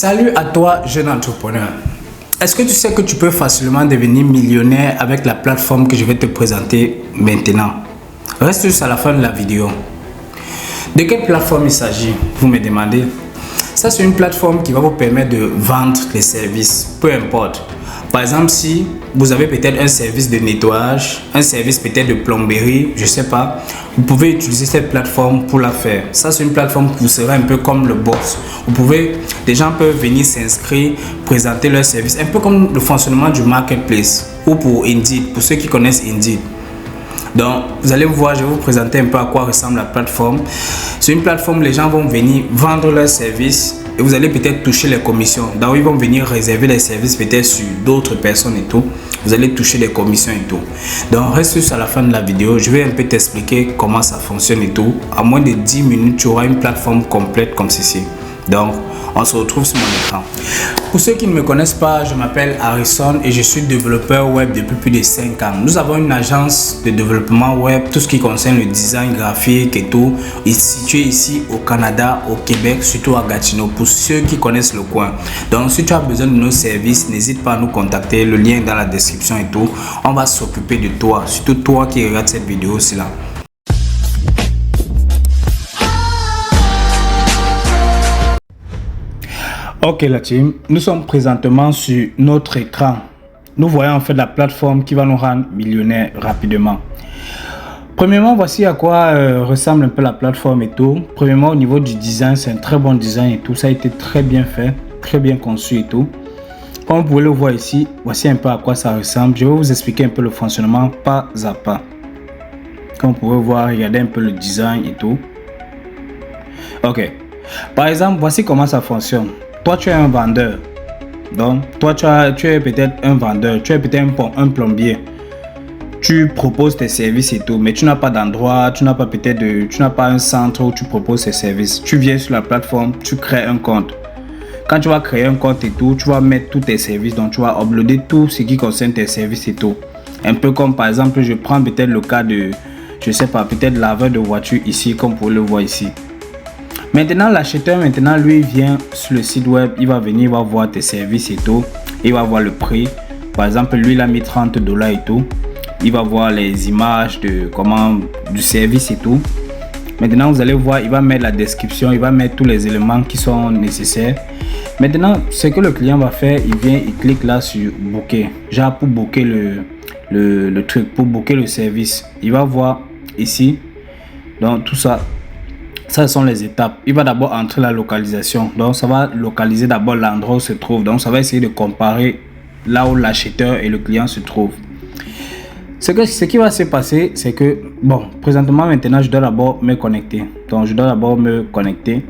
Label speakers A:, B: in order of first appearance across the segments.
A: Salut à toi, jeune entrepreneur. Est-ce que tu sais que tu peux facilement devenir millionnaire avec la plateforme que je vais te présenter maintenant? Reste jusqu'à la fin de la vidéo. De quelle plateforme il s'agit? Vous me demandez. Ça, c'est une plateforme qui va vous permettre de vendre les services, peu importe. Par exemple, si vous avez peut-être un service de nettoyage, un service peut-être de plomberie, je ne sais pas, vous pouvez utiliser cette plateforme pour la faire. Ça, c'est une plateforme qui vous sera un peu comme le boss. Des gens peuvent venir s'inscrire, présenter leur service, un peu comme le fonctionnement du marketplace ou pour Indeed, pour ceux qui connaissent Indeed. Donc, vous allez voir, je vais vous présenter un peu à quoi ressemble la plateforme. C'est une plateforme où les gens vont venir vendre leurs services et vous allez peut-être toucher les commissions. Donc, ils vont venir réserver les services peut-être sur d'autres personnes et tout. Vous allez toucher les commissions et tout. Donc, reste jusqu'à la fin de la vidéo. Je vais un peu t'expliquer comment ça fonctionne et tout. En moins de 10 minutes, tu auras une plateforme complète comme ceci. Donc, on se retrouve sur mon écran. Pour ceux qui ne me connaissent pas, je m'appelle Harrison et je suis développeur web depuis plus de 5 ans. Nous avons une agence de développement web, tout ce qui concerne le design graphique et tout, est située ici au Canada, au Québec, surtout à Gatineau, pour ceux qui connaissent le coin. Donc, si tu as besoin de nos services, n'hésite pas à nous contacter, le lien est dans la description et tout. On va s'occuper de toi, surtout toi qui regardes cette vidéo aussi là. Ok la team, nous sommes présentement sur notre écran. Nous voyons en fait la plateforme qui va nous rendre millionnaires rapidement. Premièrement, voici à quoi ressemble un peu la plateforme et tout. Premièrement, au niveau du design, c'est un très bon design et tout. Ça a été très bien fait, très bien conçu et tout. Comme vous pouvez le voir ici, voici un peu à quoi ça ressemble. Je vais vous expliquer un peu le fonctionnement pas à pas. Comme vous pouvez voir, regardez un peu le design et tout. Ok. Par exemple, voici comment ça fonctionne. Toi, tu es un vendeur. Donc, toi, tu es peut-être un vendeur. Tu es peut-être un plombier. Tu proposes tes services et tout, mais tu n'as pas d'endroit, tu n'as pas un centre où tu proposes tes services. Tu viens sur la plateforme, tu crées un compte. Quand tu vas créer un compte et tout, tu vas mettre tous tes services. Donc, tu vas uploader tout ce qui concerne tes services et tout. Un peu comme, par exemple, je prends peut-être le cas de, je sais pas, peut-être laveur de voiture ici, comme vous pouvez le voir ici. Maintenant, l'acheteur, lui vient sur le site web, il va venir, il va voir tes services et tout. Il va voir le prix. Par exemple, lui, il a mis $30 et tout. Il va voir les images du service et tout. Maintenant, vous allez voir, il va mettre la description, il va mettre tous les éléments qui sont nécessaires. Maintenant, ce que le client va faire, il vient, il clique là sur booker. Genre pour booker le truc, pour booker le service. Il va voir ici. Donc, tout ça. Ça sont les étapes. Il va d'abord entrer la localisation. Donc, ça va localiser d'abord l'endroit où se trouve. Donc, ça va essayer de comparer là où l'acheteur et le client se trouvent. Ce qui va se passer, c'est que, bon, présentement, maintenant, je dois d'abord me connecter. Donc, je dois d'abord me connecter.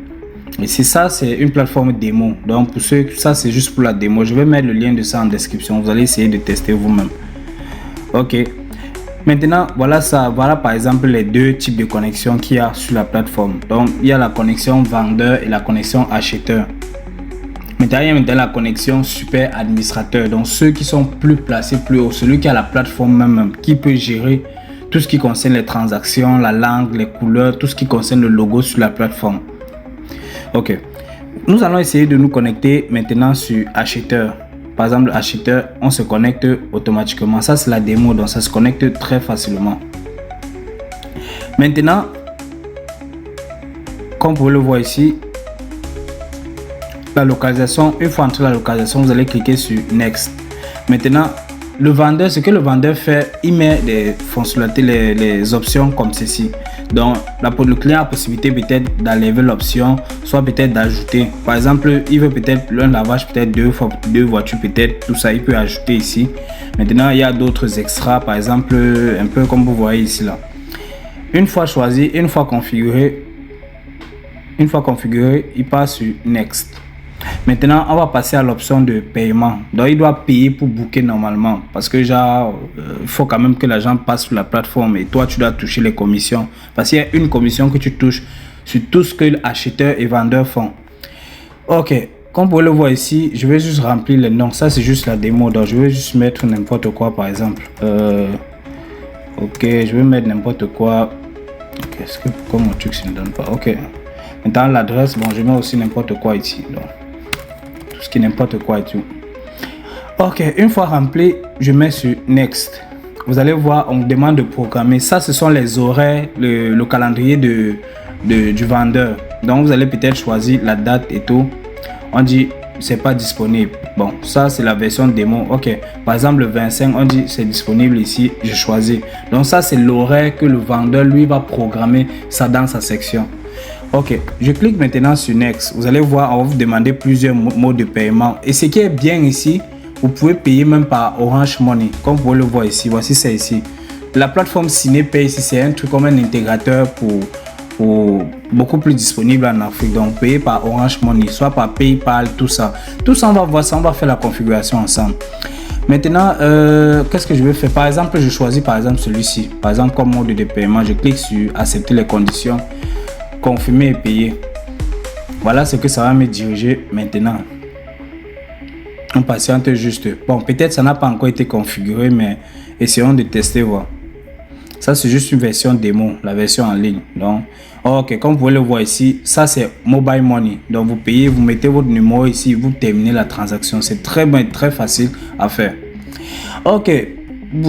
A: Et c'est ça, c'est une plateforme démo. Donc, pour ceux, ça, c'est juste pour la démo. Je vais mettre le lien de ça en description. Vous allez essayer de tester vous-même. Ok. Maintenant, voilà par exemple les deux types de connexions qu'il y a sur la plateforme. Donc, il y a la connexion vendeur et la connexion acheteur. Maintenant, il y a la connexion super administrateur. Donc, ceux qui sont plus placés plus haut, celui qui a la plateforme même, qui peut gérer tout ce qui concerne les transactions, la langue, les couleurs, tout ce qui concerne le logo sur la plateforme. Ok. Nous allons essayer de nous connecter maintenant sur acheteur. Par exemple, acheteur, on se connecte automatiquement. Ça, c'est la démo, donc ça se connecte très facilement. Maintenant, comme vous pouvez le voir ici, la localisation, une fois entré la localisation, vous allez cliquer sur Next. Maintenant, le vendeur, ce que le vendeur fait, il met des fonctionnalités, les options comme ceci. Donc, là, pour le client, la possibilité peut-être d'enlever l'option, soit peut-être d'ajouter. Par exemple, il veut peut-être un lavage, peut-être deux voitures, peut-être tout ça, il peut ajouter ici. Maintenant, il y a d'autres extras, par exemple, un peu comme vous voyez ici là. Une fois choisi, une fois configuré, il passe sur Next. Maintenant, on va passer à l'option de paiement. Donc, il doit payer pour booker normalement. Parce que genre, il faut quand même que l'agent passe sur la plateforme et toi, tu dois toucher les commissions. Parce qu'il y a une commission que tu touches sur tout ce que l'acheteur et vendeur font. Ok, comme vous pouvez le voir ici, je vais juste remplir les noms. Ça, c'est juste la démo. Donc, je vais juste mettre n'importe quoi, par exemple. Ok, je vais mettre n'importe quoi. Ok, est-ce que pourquoi mon truc ne donne pas? Ok. Maintenant, l'adresse, bon, je mets aussi n'importe quoi ici. Donc. ce qui n'importe quoi et tout. Ok, une fois rempli, je mets sur Next. Vous allez voir, on me demande de programmer. Ça, ce sont les horaires, le calendrier du vendeur. Donc, vous allez peut-être choisir la date et tout. On dit, c'est pas disponible. Bon, ça, c'est la version démo. Ok, par exemple, le 25, on dit, c'est disponible ici. Je choisis. Donc, ça, c'est l'horaire que le vendeur, lui, va programmer ça dans sa section. Ok, je clique maintenant sur Next. Vous allez voir, on va vous demander plusieurs modes de paiement. Et ce qui est bien ici, vous pouvez payer même par Orange Money, comme vous le voyez ici. Voici ça ici. La plateforme CinéPay ici, c'est un truc comme un intégrateur pour beaucoup plus disponible en Afrique. Donc, payer par Orange Money, soit par PayPal, tout ça. Tout ça, on va voir ça, on va faire la configuration ensemble. Maintenant, qu'est-ce que je vais faire? Par exemple, je choisis par exemple celui-ci. Par exemple, comme mode de paiement, je clique sur accepter les conditions, confirmer et payer. Voilà ce que ça va me diriger maintenant. On patiente juste. Bon, peut-être ça n'a pas encore été configuré, mais essayons de tester, voir. Ça, c'est juste une version démo, la version en ligne. Donc, ok, comme vous pouvez le voir ici, ça c'est Mobile Money. Donc, vous payez, vous mettez votre numéro ici, vous terminez la transaction. C'est très bien, très facile à faire. Ok,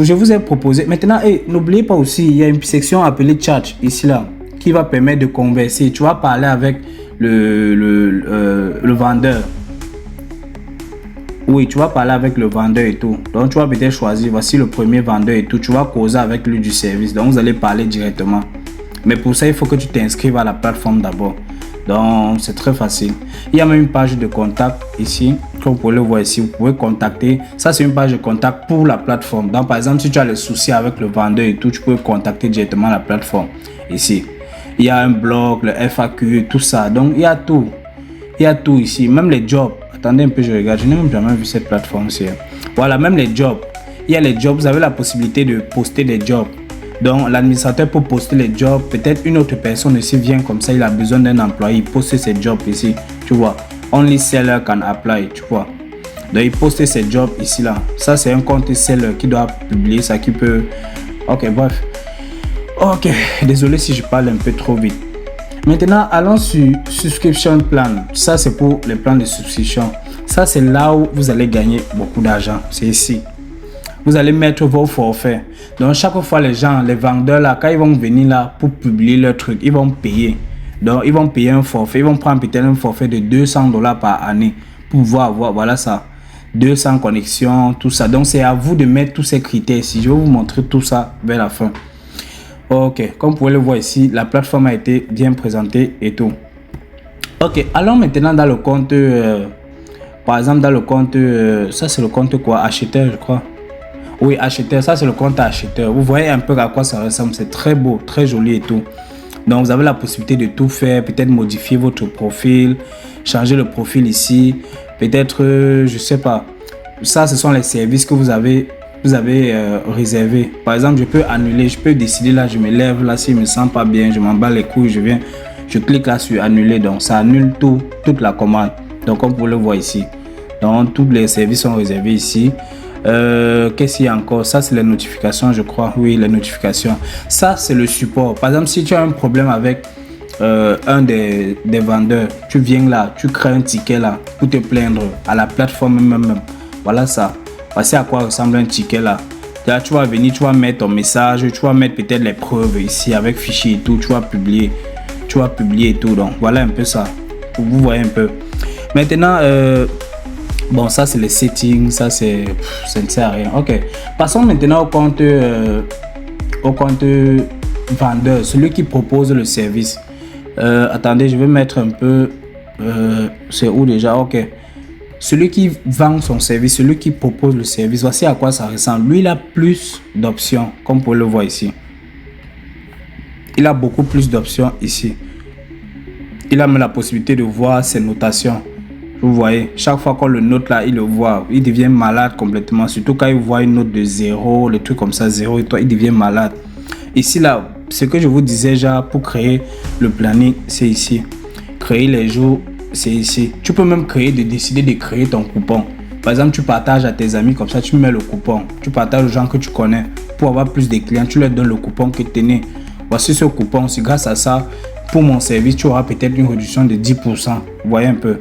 A: je vous ai proposé. Maintenant, n'oubliez pas aussi, il y a une section appelée Chat ici, là, qui va permettre de converser. Tu vas parler avec le vendeur. Oui, tu vas parler avec le vendeur et tout. Donc, tu vas peut-être choisir, voici le premier vendeur et tout. Tu vas causer avec lui du service. Donc, vous allez parler directement. Mais pour ça, il faut que tu t'inscrives à la plateforme d'abord. Donc, c'est très facile. Il y a même une page de contact ici. Comme vous pouvez le voir ici, vous pouvez contacter. Ça, c'est une page de contact pour la plateforme. Donc, par exemple, si tu as des soucis avec le vendeur et tout, tu peux contacter directement la plateforme ici. Il y a un blog, le FAQ, tout ça. Donc, il y a tout. Il y a tout ici. Même les jobs. Attendez un peu, je regarde. Je n'ai même jamais vu cette plateforme-ci. Voilà, même les jobs. Il y a les jobs. Vous avez la possibilité de poster des jobs. Donc, l'administrateur peut poster les jobs. Peut-être une autre personne ici vient comme ça. Il a besoin d'un employé. Il poste ses jobs ici. Tu vois. Only seller can apply. Tu vois. Donc, il poste ses jobs ici, là. Ça, c'est un compte seller qui doit publier ça, qui peut... Ok, bref. Ok. Désolé si je parle un peu trop vite. Maintenant, allons sur Subscription Plan. Ça, c'est pour les plans de subscription. Ça, c'est là où vous allez gagner beaucoup d'argent. C'est ici. Vous allez mettre vos forfaits. Donc, chaque fois, les gens, les vendeurs, là, quand ils vont venir là pour publier leur truc, ils vont payer. Donc, ils vont payer un forfait. Ils vont prendre peut-être un forfait de $200 par année pour pouvoir avoir, voilà ça, 200 connexions, tout ça. Donc, c'est à vous de mettre tous ces critères ici. Je vais vous montrer tout ça vers la fin. Ok, comme vous pouvez le voir ici, la plateforme a été bien présentée et tout. Ok, allons maintenant dans le compte, par exemple dans le compte, ça c'est le compte quoi, acheteur je crois. Oui, acheteur, ça c'est le compte acheteur. Vous voyez un peu à quoi ça ressemble, c'est très beau, très joli et tout. Donc vous avez la possibilité de tout faire, peut-être modifier votre profil, changer le profil ici, peut-être, je sais pas. Ça ce sont les services que vous avez réservé. Par exemple, je peux annuler, je peux décider là, je me lève là, si je me sens pas bien, je m'en bats les couilles, je clique là sur annuler, donc ça annule toute la commande. Donc comme vous le voyez ici, donc tous les services sont réservés ici. Qu'est-ce qu'il y a encore? Ça c'est les notifications, je crois. Oui, les notifications. Ça c'est le support. Par exemple, si tu as un problème avec un des vendeurs, tu viens là, tu crées un ticket là pour te plaindre à la plateforme même. Voilà ça. Voici à quoi ressemble un ticket là. Là, tu vas venir, tu vas mettre ton message, tu vas mettre peut-être les preuves ici avec fichier et tout. Tu vas publier et tout. Donc voilà un peu ça. Vous voyez un peu. Maintenant, bon, ça c'est les settings, ça ça ne sert à rien. Ok. Passons maintenant au compte vendeur, celui qui propose le service. Attendez, je vais mettre un peu. C'est où déjà? Ok. Celui qui vend son service, celui qui propose le service, voici à quoi ça ressemble. Lui, il a plus d'options, comme vous pouvez le voir ici. Il a beaucoup plus d'options ici. Il a même la possibilité de voir ses notations. Vous voyez, chaque fois qu'on le note là, il le voit. Il devient malade complètement. Surtout quand il voit une note de 0, le truc comme ça, 0 et toi, il devient malade. Ici, là, ce que je vous disais déjà pour créer le planning, c'est ici. Créer les jours. C'est ici. Tu peux même décider de créer ton coupon. Par exemple, tu partages à tes amis comme ça, tu mets le coupon. Tu partages aux gens que tu connais. Pour avoir plus de clients, tu leur donnes le coupon que tu as. Voici ce coupon. C'est grâce à ça, pour mon service, tu auras peut-être une réduction de 10%. Vous voyez un peu.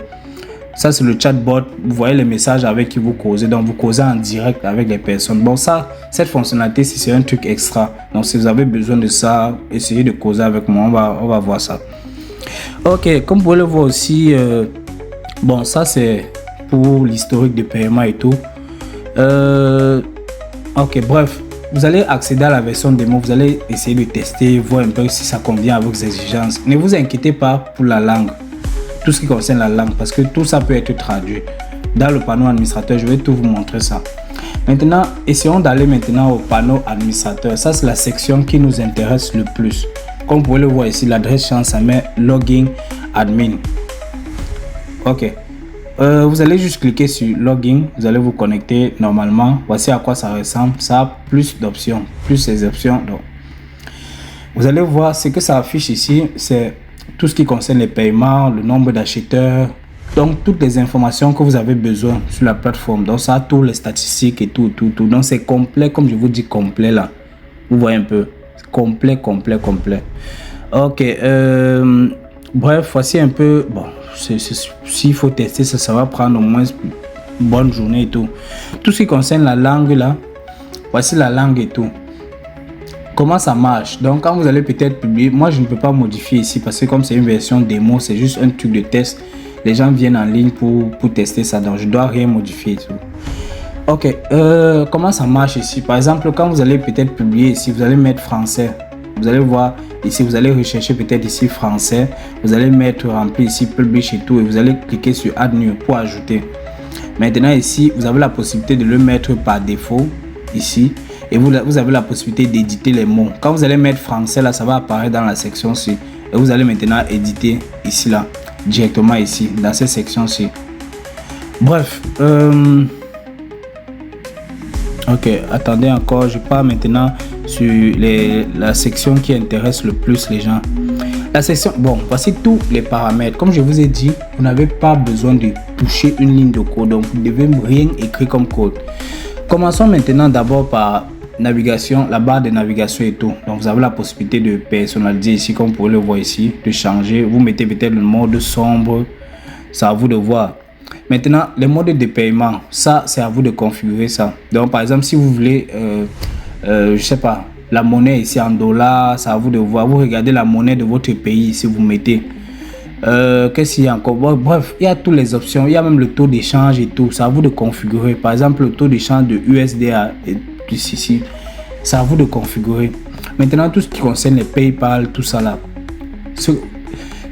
A: Ça, c'est le chatbot. Vous voyez les messages avec qui vous causez. Donc, vous causez en direct avec les personnes. Bon, ça, cette fonctionnalité, c'est un truc extra. Donc, si vous avez besoin de ça, essayez de causer avec moi. On va voir ça. Ok, comme vous pouvez le voir aussi, bon, ça, c'est pour l'historique de paiement et tout. Ok, bref. Vous allez accéder à la version démo. Vous allez essayer de tester, voir un peu si ça convient à vos exigences. Ne vous inquiétez pas pour la langue. Tout ce qui concerne la langue, parce que tout ça peut être traduit. Dans le panneau administrateur, je vais tout vous montrer ça. Maintenant, essayons d'aller maintenant au panneau administrateur. Ça, c'est la section qui nous intéresse le plus. Comme vous pouvez le voir ici, l'adresse chance, ça met login admin. Ok. Vous allez juste cliquer sur login. Vous allez vous connecter normalement. Voici à quoi ça ressemble. Ça a plus d'options, plus les options. Donc, vous allez voir ce que ça affiche ici. C'est tout ce qui concerne les paiements, le nombre d'acheteurs, donc toutes les informations que vous avez besoin sur la plateforme. Donc ça a tous les statistiques et tout. Donc c'est complet, comme je vous dis, complet là. Vous voyez un peu, complet. Ok, bref, voici un peu, bon, s'il faut tester, ça va prendre au moins une bonne journée et tout. Tout ce qui concerne la langue là, voici la langue et tout. Comment ça marche? Donc quand vous allez peut-être publier, moi je ne peux pas modifier ici parce que comme c'est une version démo, c'est juste un truc de test. Les gens viennent en ligne pour tester ça, donc je dois rien modifier. Tout. Ok, comment ça marche ici? Par exemple, quand vous allez peut-être publier ici, vous allez mettre français. Vous allez voir ici, vous allez rechercher peut-être ici français. Vous allez mettre rempli ici publish et tout, et vous allez cliquer sur add new pour ajouter. Maintenant ici, vous avez la possibilité de le mettre par défaut ici. Et vous avez la possibilité d'éditer les mots. Quand vous allez mettre français, là, ça va apparaître dans la section-ci. Et vous allez maintenant éditer ici, là, directement ici, dans cette section-ci. Bref. Ok, attendez encore. Je pars maintenant sur la section qui intéresse le plus les gens. La section, bon, voici tous les paramètres. Comme je vous ai dit, vous n'avez pas besoin de toucher une ligne de code. Donc, vous ne devez rien écrire comme code. Commençons maintenant d'abord par navigation, la barre de navigation et tout. Donc vous avez la possibilité de personnaliser ici, comme vous pouvez le voir ici, de changer. Vous mettez peut-être le mode sombre, c'est à vous de voir. Maintenant, les modes de paiement, ça c'est à vous de configurer ça. Donc par exemple, si vous voulez, je sais pas, la monnaie ici en dollars, c'est à vous de voir. Vous regardez la monnaie de votre pays ici, vous mettez. Qu'est-ce qu'il y a encore? Bon, bref, il y a toutes les options, il y a même le taux d'échange et tout, c'est à vous de configurer. Par exemple, le taux d'échange de USDA ici, c'est à vous de configurer. Maintenant, tout ce qui concerne les PayPal, tout ça là,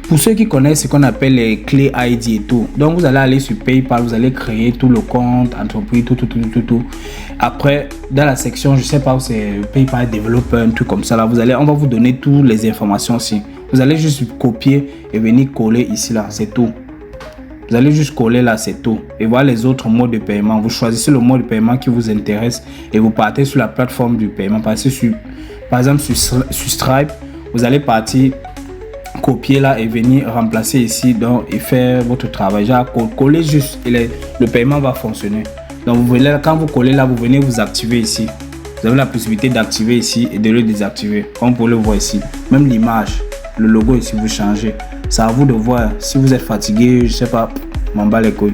A: pour ceux qui connaissent ce qu'on appelle les clés ID et tout, donc vous allez aller sur PayPal, vous allez créer tout le compte, entreprise, tout. Après, dans la section, je sais pas où c'est PayPal Developer, un truc comme ça là, on va vous donner toutes les informations ici. Vous allez juste copier et venir coller ici là, c'est tout. Vous allez juste coller là, c'est tout. Et voir les autres modes de paiement. Vous choisissez le mode de paiement qui vous intéresse et vous partez sur la plateforme du paiement. Par exemple, sur Stripe, vous allez partir, copier là et venir remplacer ici donc, et faire votre travail. Genre, coller juste et le paiement va fonctionner. Donc, quand vous collez là, vous venez vous activer ici. Vous avez la possibilité d'activer ici et de le désactiver. Comme vous pouvez le voir ici. Même l'image, le logo ici, vous changez. C'est à vous de voir. Si vous êtes fatigué, je sais pas, m'en bats les couilles.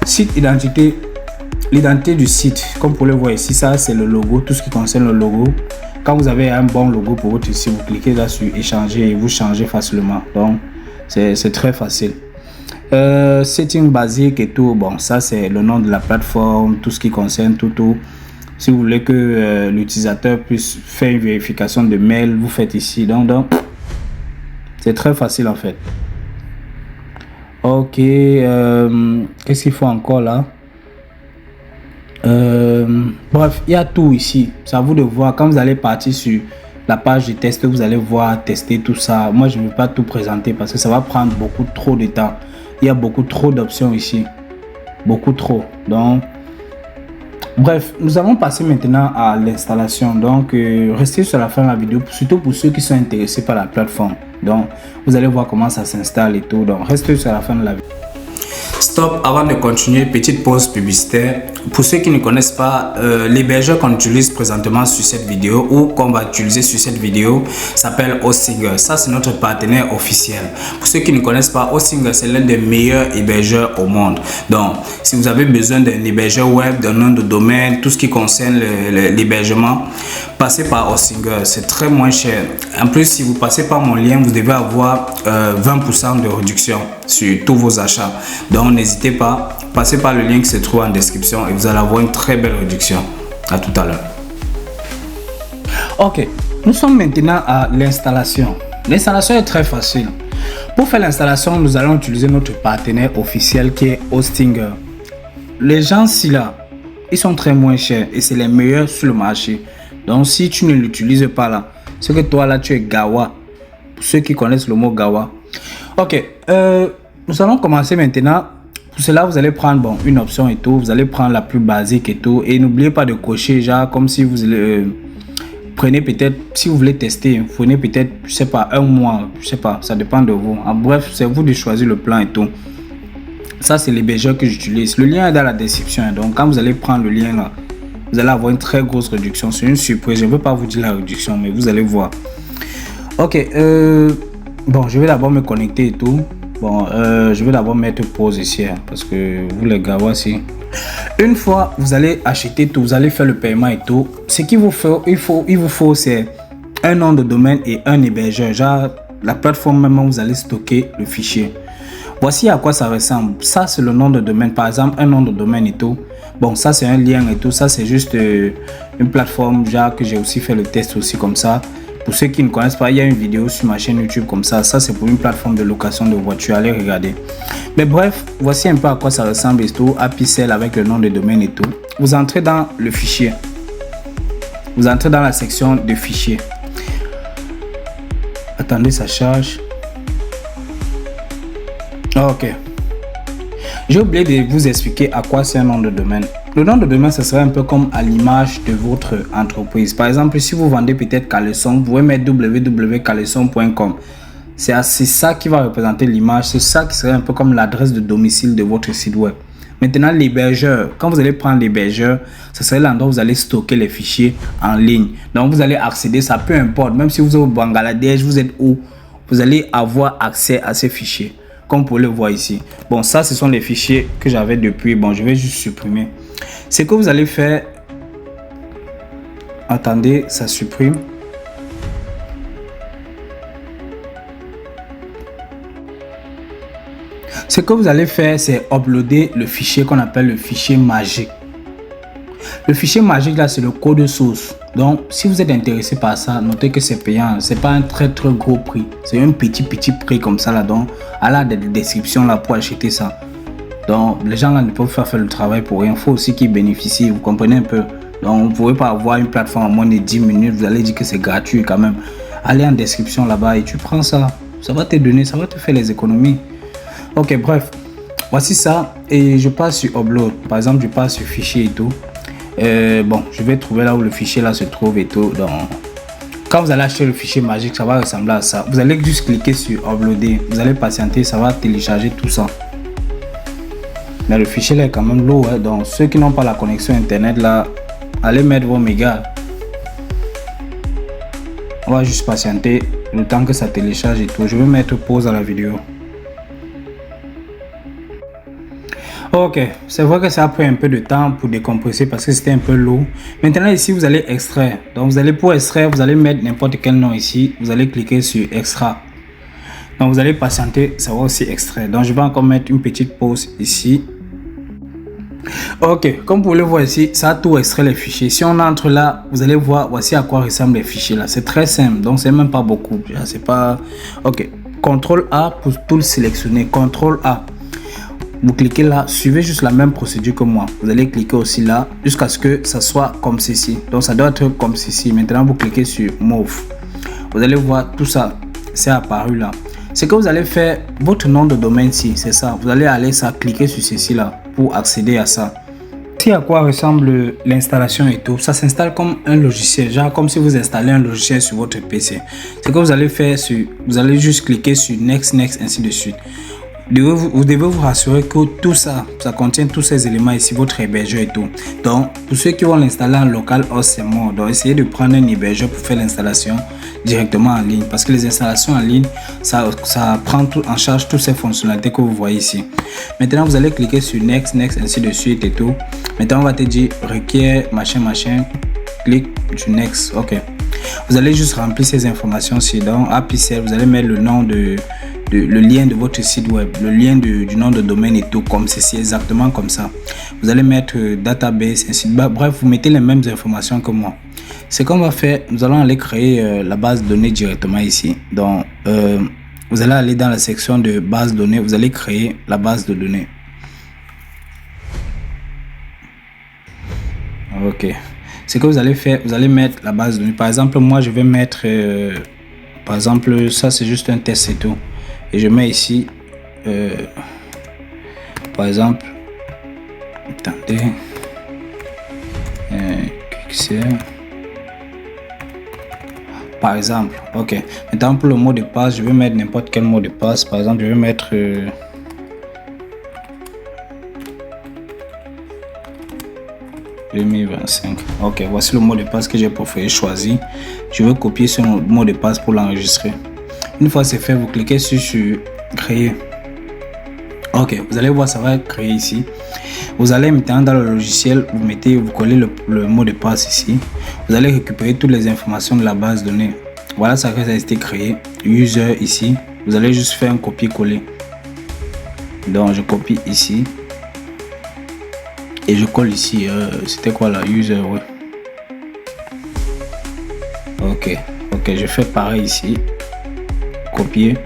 A: Site identité, l'identité du site, comme vous pouvez le voir ici, ça c'est le logo, tout ce qui concerne le logo. Quand vous avez un bon logo pour votre site, vous cliquez là sur échanger et vous changez facilement. Donc c'est très facile. Setting basique et tout, bon ça c'est le nom de la plateforme, tout ce qui concerne tout. Si vous voulez que l'utilisateur puisse faire une vérification de mail, vous faites ici. Donc c'est très facile en fait. Ok, qu'est-ce qu'il faut encore là? Bref, il y a tout ici. C'est à vous de voir. Quand vous allez partir sur la page de test, vous allez voir, tester tout ça. Moi, je ne vais pas tout présenter parce que ça va prendre beaucoup trop de temps. Il y a beaucoup trop d'options ici. Beaucoup trop. Donc, bref, nous allons passer maintenant à l'installation. Donc, restez sur la fin de la vidéo, surtout pour ceux qui sont intéressés par la plateforme. Donc, vous allez voir comment ça s'installe et tout. Donc, restez sur la fin de la vidéo. Stop, avant de continuer, petite pause publicitaire. Pour ceux qui ne connaissent pas, l'hébergeur qu'on utilise présentement sur cette vidéo ou qu'on va utiliser sur cette vidéo s'appelle Hostinger. Ça, c'est notre partenaire officiel. Pour ceux qui ne connaissent pas, Hostinger, c'est l'un des meilleurs hébergeurs au monde. Donc, si vous avez besoin d'un hébergeur web, d'un nom de domaine, tout ce qui concerne l'hébergement, passez par Hostinger. C'est très moins cher. En plus, si vous passez par mon lien, vous devez avoir 20% de réduction sur tous vos achats. Donc, n'hésitez pas, passez par le lien qui se trouve en description et vous allez avoir une très belle réduction. À tout à l'heure. Ok, nous sommes maintenant à l'installation. L'installation est très facile. Pour faire l'installation, nous allons utiliser notre partenaire officiel qui est Hostinger. Les gens ici là, ils sont très moins chers et c'est les meilleurs sur le marché. Donc, si tu ne l'utilises pas là, c'est que toi là tu es gawa. Pour ceux qui connaissent le mot gawa. Ok, nous allons commencer maintenant. Pour cela, vous allez prendre une option et tout. Vous allez prendre la plus basique et tout. Et n'oubliez pas de cocher, genre comme si vous prenez peut-être, si vous voulez tester, prenez peut-être, je sais pas, un mois, je sais pas, ça dépend de vous. En bref, c'est vous de choisir le plan et tout. Ça, c'est l'hébergeur que j'utilise. Le lien est dans la description. Donc, quand vous allez prendre le lien là, vous allez avoir une très grosse réduction. C'est une surprise. Je ne veux pas vous dire la réduction, mais vous allez voir. Ok, bon, je vais d'abord me connecter et tout. Bon, je vais d'abord mettre pause ici, hein, parce que vous les gars, voici. Une fois vous allez acheter tout, vous allez faire le paiement et tout, ce qu'il vous faut, il vous faut c'est un nom de domaine et un hébergeur. Genre, la plateforme même où vous allez stocker le fichier. Voici à quoi ça ressemble. Ça, c'est le nom de domaine. Par exemple, un nom de domaine et tout. Bon, ça, c'est un lien et tout. Ça, c'est juste une plateforme, genre, que j'ai aussi fait le test aussi comme ça. Pour ceux qui ne connaissent pas, il y a une vidéo sur ma chaîne YouTube comme ça. Ça, c'est pour une plateforme de location de voiture. Allez regarder. Mais bref, voici un peu à quoi ça ressemble et tout. Apicel avec le nom de domaine et tout. Vous entrez dans le fichier. Vous entrez dans la section de fichiers. Attendez, ça charge. Ok. J'ai oublié de vous expliquer à quoi c'est un nom de domaine. Le nom de domaine, ce serait un peu comme à l'image de votre entreprise. Par exemple, si vous vendez peut-être caleçon, vous pouvez mettre www.caleçon.com. C'est ça qui va représenter l'image. C'est ça qui serait un peu comme l'adresse de domicile de votre site web. Maintenant, l'hébergeur. Quand vous allez prendre l'hébergeur, ce serait l'endroit où vous allez stocker les fichiers en ligne. Donc, vous allez accéder, ça peu importe. Même si vous êtes au Bangladesh, vous êtes où, vous allez avoir accès à ces fichiers. Comme vous pouvez le voir ici. Bon, ça, ce sont les fichiers que j'avais depuis. Bon, je vais juste supprimer. Ce que vous allez faire. Attendez, ça supprime. Ce que vous allez faire, c'est uploader le fichier qu'on appelle le fichier magique. Le fichier magique, là, c'est le code source. Donc, si vous êtes intéressé par ça, notez que c'est payant. C'est pas un très gros prix. C'est un petit prix comme ça là. Donc, à la description là pour acheter ça. Donc, les gens là ne peuvent pas faire le travail pour rien. Il faut aussi qu'ils bénéficient. Vous comprenez un peu. Donc, vous ne pouvez pas avoir une plateforme en moins de 10 minutes. Vous allez dire que c'est gratuit quand même. Allez en description là-bas et tu prends ça. Ça va te donner, ça va te faire les économies. Ok, bref. Voici ça. Et je passe sur upload. Par exemple, je passe sur fichier et tout. Bon, je vais trouver là où le fichier là se trouve et tout. Donc, quand vous allez acheter le fichier magique, ça va ressembler à ça. Vous allez juste cliquer sur uploader. Vous allez patienter, ça va télécharger tout ça. Mais le fichier là est quand même lourd. Hein. Donc, ceux qui n'ont pas la connexion internet là, allez mettre vos mégas. On va juste patienter le temps que ça télécharge et tout. Je vais mettre pause à la vidéo. Ok, c'est vrai que ça a pris un peu de temps pour décompresser parce que c'était un peu lourd. Maintenant ici vous allez extraire. Donc vous allez pour extraire, vous allez mettre n'importe quel nom ici. Vous allez cliquer sur extra. Donc vous allez patienter, ça va aussi extraire. Donc je vais encore mettre une petite pause ici. Ok, comme vous pouvez le voir ici, ça a tout extrait les fichiers. Si on entre là, vous allez voir, voici à quoi ressemblent les fichiers là. C'est très simple, donc c'est même pas beaucoup. C'est pas. Ok, CTRL A pour tout le sélectionner. CTRL A. Vous cliquez là, suivez juste la même procédure que moi. Vous allez cliquer aussi là jusqu'à ce que ça soit comme ceci. Donc ça doit être comme ceci. Maintenant vous cliquez sur Move. Vous allez voir tout ça, c'est apparu là. Ce que vous allez faire, votre nom de domaine ici, c'est ça. Vous allez aller ça, cliquer sur ceci là pour accéder à ça. Voici à quoi ressemble l'installation et tout. Ça s'installe comme un logiciel, genre comme si vous installez un logiciel sur votre PC. Ce que vous allez faire, vous allez juste cliquer sur Next, Next, ainsi de suite. vous devez vous rassurer que tout ça contient tous ces éléments ici, votre hébergeur et tout. Donc, pour ceux qui vont l'installer en local host, c'est mort. Donc, essayez de prendre un hébergeur pour faire l'installation directement en ligne. Parce que les installations en ligne, ça prend en charge toutes ces fonctionnalités que vous voyez ici. Maintenant, vous allez cliquer sur Next, Next, ainsi de suite et tout. Maintenant, on va te dire requiert, machin, machin. Clique sur Next. OK. Vous allez juste remplir ces informations ci. Donc, API, vous allez mettre le nom le lien de votre site web, le lien du nom de domaine et tout, comme ceci, exactement comme ça. Vous allez mettre database, ainsi de suite. Bref, vous mettez les mêmes informations que moi. Ce qu'on va faire, nous allons aller créer la base de données directement ici. Donc, vous allez aller dans la section de base de données, vous allez créer la base de données. OK. Ce que vous allez faire, vous allez mettre la base de données. Par exemple, moi, je vais mettre, par exemple, ça, c'est juste un test et tout. Et je mets ici, par exemple, attendez, par exemple, OK. Maintenant, pour le mot de passe, je vais mettre n'importe quel mot de passe. Par exemple, je vais mettre 2025. OK, voici le mot de passe que j'ai préféré choisir. Je vais copier ce mot de passe pour l'enregistrer. Une fois c'est fait, vous cliquez sur créer. OK, vous allez voir, ça va être créé ici. Vous allez maintenant dans le logiciel, vous collez le mot de passe ici. Vous allez récupérer toutes les informations de la base de données. Voilà, ça a été créé. User ici. Vous allez juste faire un copier-coller. Donc je copie ici. Et je colle ici. C'était quoi là? User, ouais. OK, je fais pareil ici. Copier,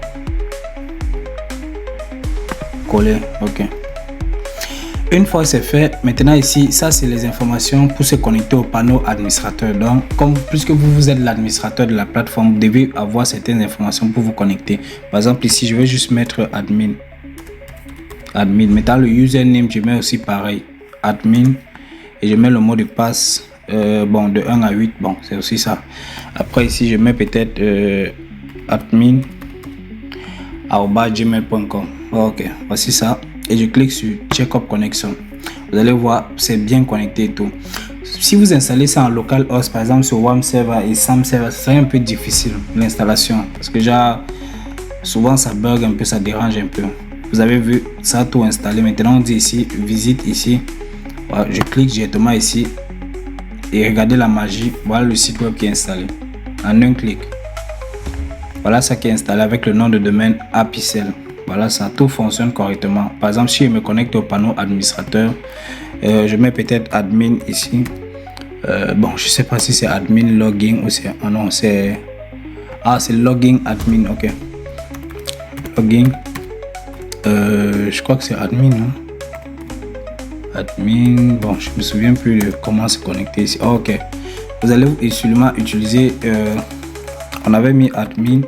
A: coller. OK. Une fois c'est fait, maintenant ici, ça c'est les informations pour se connecter au panneau administrateur. Donc, puisque vous êtes l'administrateur de la plateforme, vous devez avoir certaines informations pour vous connecter. Par exemple ici, je vais juste mettre admin. Maintenant le username, je mets aussi pareil, admin, et je mets le mot de passe. Bon, de 1 à 8, bon, c'est aussi ça. Après ici, je mets peut-être admin @gmail.com. OK, voici ça. Et je clique sur Check Up Connection. Vous allez voir, c'est bien connecté et tout. Si vous installez ça en local host, par exemple sur WAM Server et SAM Server, ça serait un peu difficile l'installation. Parce que souvent ça bug un peu, ça dérange un peu. Vous avez vu, ça a tout installé. Maintenant, on dit ici, visite ici. Voilà, je clique directement ici. Et regardez la magie, voilà le site web qui est installé en un clic. Voilà ça qui est installé avec le nom de domaine Apicel. Voilà ça, tout fonctionne correctement. Par exemple, si je me connecte au panneau administrateur, je mets peut-être admin ici. Bon, je sais pas si c'est admin login ou c'est non, c'est login admin. OK, login, je crois que c'est admin, hein? Admin, bon, je me souviens plus de comment se connecter ici. OK, vous allez seulement utiliser, on avait mis admin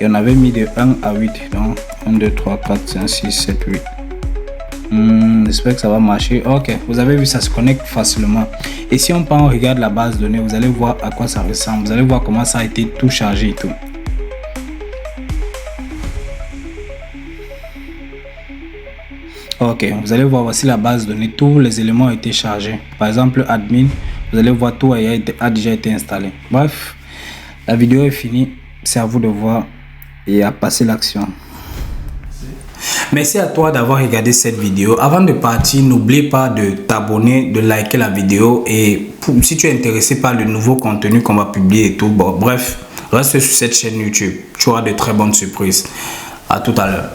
A: et on avait mis de 1 à 8, donc 1 2 3 4 5 6 7 8. J'espère que ça va marcher. OK, vous avez vu, ça se connecte facilement. Et si on regarde la base de données, vous allez voir à quoi ça ressemble. Vous allez voir comment ça a été tout chargé et tout. OK, vous allez voir, voici la base de données, tous les éléments ont été chargés. Par exemple, admin, vous allez voir, tout a déjà été installé. Bref, la vidéo est finie, c'est à vous de voir et à passer l'action. Merci à toi d'avoir regardé cette vidéo. Avant de partir, n'oublie pas de t'abonner, de liker la vidéo et si tu es intéressé par le nouveau contenu qu'on va publier et tout, bon, bref, reste sur cette chaîne YouTube, tu auras de très bonnes surprises. À tout à l'heure.